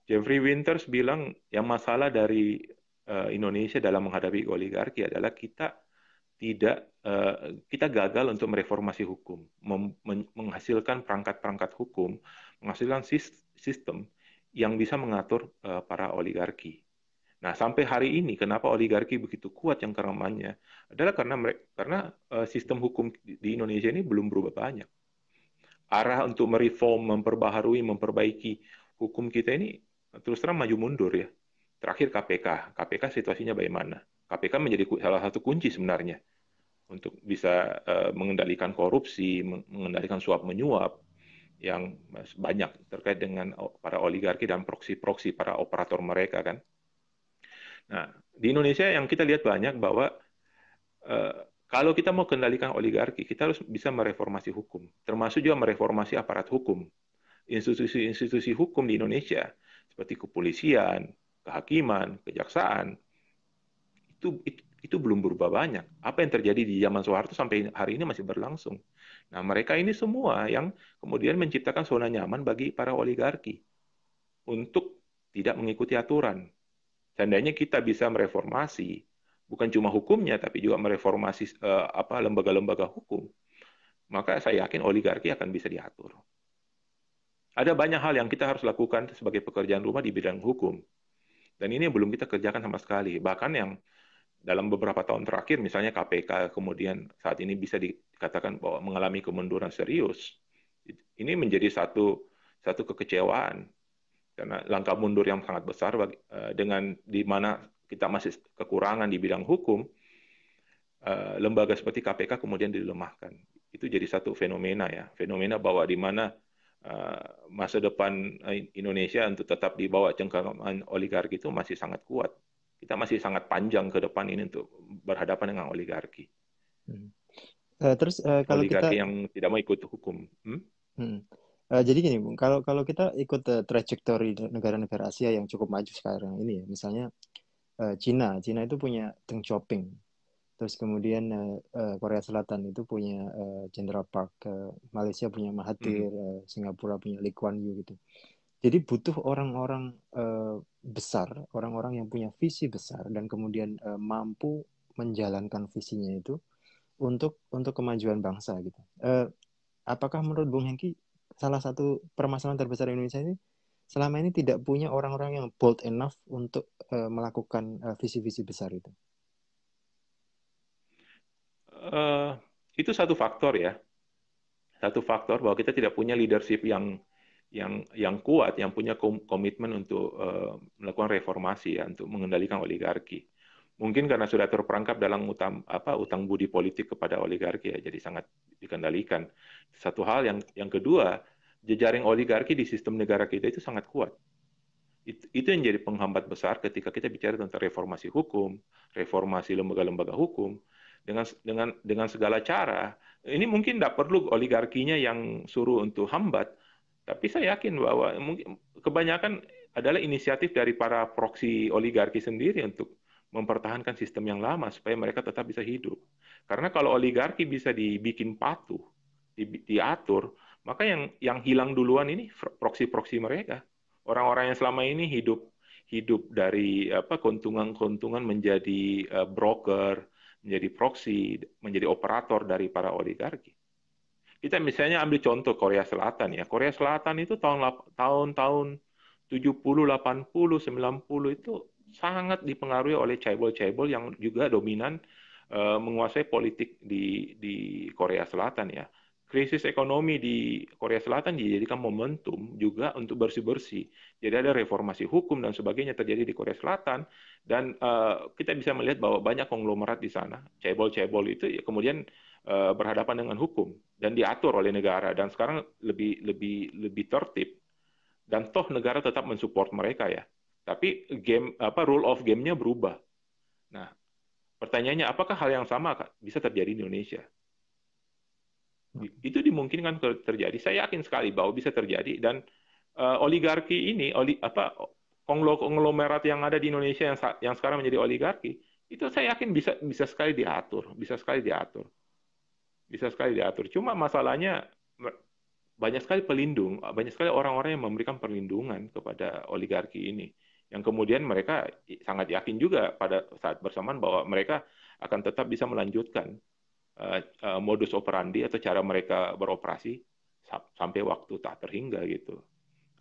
Jeffrey Winters bilang yang masalah dari Indonesia dalam menghadapi oligarki adalah kita gagal untuk mereformasi hukum, menghasilkan perangkat-perangkat hukum, menghasilkan sistem yang bisa mengatur para oligarki. Nah, sampai hari ini, kenapa oligarki begitu kuat yang keramanya? Adalah karena sistem hukum di Indonesia ini belum berubah banyak. Arah untuk mereform, memperbaharui, memperbaiki hukum kita ini terus terang maju mundur ya. Terakhir KPK. KPK situasinya bagaimana? KPK menjadi salah satu kunci sebenarnya untuk bisa mengendalikan korupsi, mengendalikan suap menyuap yang banyak terkait dengan para oligarki dan proksi-proksi para operator mereka kan. Nah, di Indonesia yang kita lihat banyak bahwa eh, kalau kita mau kendalikan oligarki, kita harus bisa mereformasi hukum, termasuk juga mereformasi aparat hukum. Institusi-institusi hukum di Indonesia seperti kepolisian, kehakiman, kejaksaan itu belum berubah banyak. Apa yang terjadi di zaman Soeharto sampai hari ini masih berlangsung. Nah, mereka ini semua yang kemudian menciptakan zona nyaman bagi para oligarki untuk tidak mengikuti aturan. Seandainya kita bisa mereformasi, bukan cuma hukumnya, tapi juga mereformasi lembaga-lembaga hukum, maka saya yakin oligarki akan bisa diatur. Ada banyak hal yang kita harus lakukan sebagai pekerjaan rumah di bidang hukum. Dan ini belum kita kerjakan sama sekali. Bahkan yang dalam beberapa tahun terakhir, misalnya KPK kemudian saat ini bisa dikatakan bahwa mengalami kemunduran serius. Ini menjadi satu kekecewaan karena langkah mundur yang sangat besar dengan di mana kita masih kekurangan di bidang hukum, lembaga seperti KPK kemudian dilemahkan. Itu jadi satu fenomena ya, fenomena bahwa di mana masa depan Indonesia untuk tetap di bawah cengkeraman oligarki itu masih sangat kuat. Kita masih sangat panjang ke depan ini untuk berhadapan dengan oligarki. Terus kalau Oligarki kita yang tidak mau ikut hukum. jadi gini, Bung, kalau kita ikut trajektori negara-negara Asia yang cukup maju sekarang ini ya, misalnya Cina itu punya Deng Xiaoping, terus kemudian Korea Selatan itu punya General Park, Malaysia punya Mahathir, Singapura punya Lee Kuan Yew gitu. Jadi butuh orang-orang besar, orang-orang yang punya visi besar dan kemudian mampu menjalankan visinya itu untuk kemajuan bangsa gitu. Apakah menurut Bung Hengki salah satu permasalahan terbesar Indonesia ini selama ini tidak punya orang-orang yang bold enough untuk melakukan visi-visi besar itu? Itu satu faktor ya. Satu faktor bahwa kita tidak punya leadership yang kuat, yang punya komitmen untuk melakukan reformasi ya, untuk mengendalikan oligarki. Mungkin karena sudah terperangkap dalam utang budi politik kepada oligarki ya, jadi sangat dikendalikan. Satu hal yang kedua, jejaring oligarki di sistem negara kita itu sangat kuat. Itu yang jadi penghambat besar ketika kita bicara tentang reformasi hukum, reformasi lembaga-lembaga hukum, dengan segala cara. Ini mungkin tidak perlu oligarkinya yang suruh untuk hambat, tapi saya yakin bahwa mungkin kebanyakan adalah inisiatif dari para proksi oligarki sendiri untuk mempertahankan sistem yang lama supaya mereka tetap bisa hidup. Karena kalau oligarki bisa dibikin patuh, diatur, maka yang hilang duluan ini proksi-proksi mereka. Orang-orang yang selama ini hidup dari keuntungan-keuntungan menjadi broker, menjadi proksi, menjadi operator dari para oligarki. Kita misalnya ambil contoh Korea Selatan ya. Korea Selatan itu tahun-tahun 70, 80, 90 itu sangat dipengaruhi oleh chaebol-chaebol yang juga dominan menguasai politik di Korea Selatan ya. Krisis ekonomi di Korea Selatan dijadikan momentum juga untuk bersih-bersih. Jadi ada reformasi hukum dan sebagainya terjadi di Korea Selatan dan kita bisa melihat bahwa banyak konglomerat di sana, chaebol-chaebol itu ya, kemudian berhadapan dengan hukum dan diatur oleh negara dan sekarang lebih tertib dan toh negara tetap mensupport mereka ya. Tapi rule of game-nya berubah. Nah, pertanyaannya apakah hal yang sama bisa terjadi di Indonesia? Itu dimungkinkan terjadi. Saya yakin sekali bahwa bisa terjadi dan oligarki ini konglomerat yang ada di Indonesia yang sekarang menjadi oligarki itu saya yakin bisa sekali diatur, bisa sekali diatur. Bisa sekali diatur. Cuma masalahnya banyak sekali pelindung, banyak sekali orang-orang yang memberikan perlindungan kepada oligarki ini. Yang kemudian mereka sangat yakin juga pada saat bersamaan bahwa mereka akan tetap bisa melanjutkan modus operandi atau cara mereka beroperasi sampai waktu tak terhingga gitu.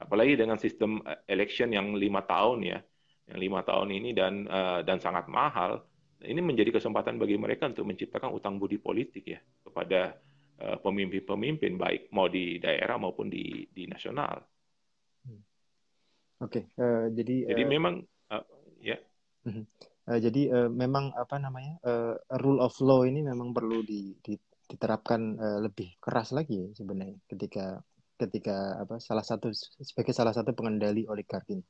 Apalagi dengan sistem election yang 5 tahun ya, yang 5 tahun ini dan sangat mahal. Ini menjadi kesempatan bagi mereka untuk menciptakan utang budi politik ya kepada pemimpin-pemimpin baik mau di daerah maupun di nasional. Oke, jadi Jadi memang ya mhm. Jadi memang apa namanya rule of law ini memang perlu diterapkan lebih keras lagi ya sebenarnya ketika ketika apa salah satu sebagai salah satu pengendali oligarki ini.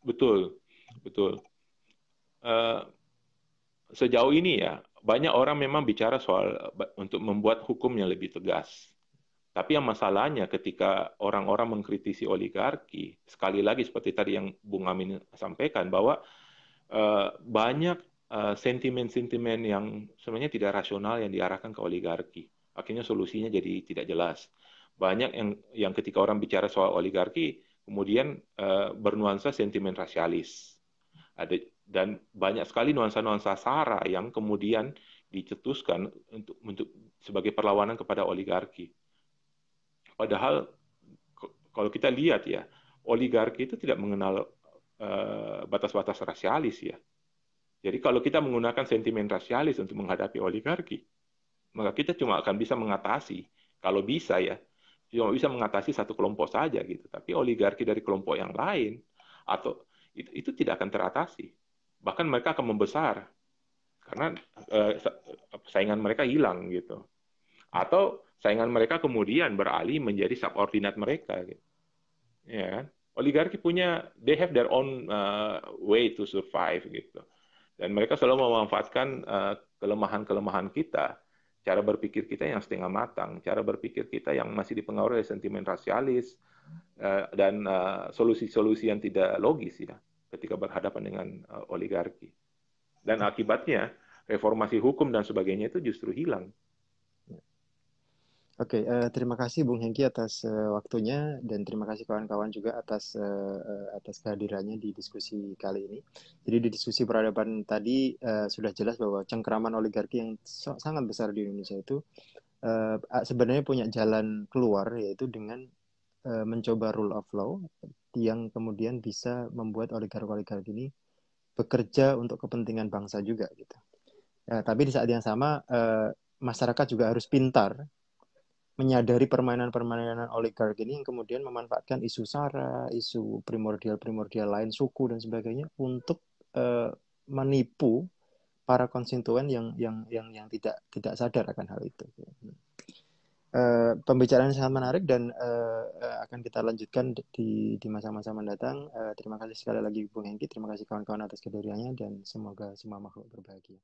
betul, betul. Eh, Sejauh ini ya banyak orang memang bicara soal untuk membuat hukum yang lebih tegas. Tapi yang masalahnya ketika orang-orang mengkritisi oligarki, sekali lagi seperti tadi yang Bung Amin sampaikan bahwa banyak sentimen-sentimen yang sebenarnya tidak rasional yang diarahkan ke oligarki. Akhirnya solusinya jadi tidak jelas. Banyak yang ketika orang bicara soal oligarki, kemudian bernuansa sentimen rasialis. Ada dan banyak sekali nuansa-nuansa SARA yang kemudian dicetuskan untuk sebagai perlawanan kepada oligarki. Padahal kalau kita lihat ya, oligarki itu tidak mengenal batas-batas rasialis ya. Jadi kalau kita menggunakan sentimen rasialis untuk menghadapi oligarki, maka kita cuma akan bisa mengatasi, kalau bisa ya, cuma bisa mengatasi satu kelompok saja gitu. Tapi oligarki dari kelompok yang lain atau itu tidak akan teratasi. Bahkan mereka akan membesar karena saingan mereka hilang gitu. Atau saingan mereka kemudian beralih menjadi subordinat mereka gitu. Ya kan? Oligarki punya they have their own way to survive gitu. Dan mereka selalu memanfaatkan kelemahan-kelemahan kita, cara berpikir kita yang setengah matang, cara berpikir kita yang masih dipengaruhi oleh sentimen rasialis dan solusi-solusi yang tidak logis ya ketika berhadapan dengan oligarki. Dan akibatnya reformasi hukum dan sebagainya itu justru hilang. Oke, terima kasih Bung Hengki atas waktunya dan terima kasih kawan-kawan juga atas kehadirannya di diskusi kali ini. Jadi di diskusi peradaban tadi sudah jelas bahwa cengkeraman oligarki yang sangat besar di Indonesia itu sebenarnya punya jalan keluar yaitu dengan mencoba rule of law yang kemudian bisa membuat oligarki-oligarki ini bekerja untuk kepentingan bangsa juga gitu. Tapi di saat yang sama masyarakat juga harus pintar menyadari permainan-permainan oligark ini yang kemudian memanfaatkan isu SARA, isu primordial-primordial lain, suku dan sebagainya untuk menipu para konstituen yang tidak sadar akan hal itu. Pembicaraan sangat menarik dan akan kita lanjutkan di masa-masa mendatang. Terima kasih sekali lagi Bung Hengki, terima kasih kawan-kawan atas kehadirannya dan semoga semua makhluk berbahagia.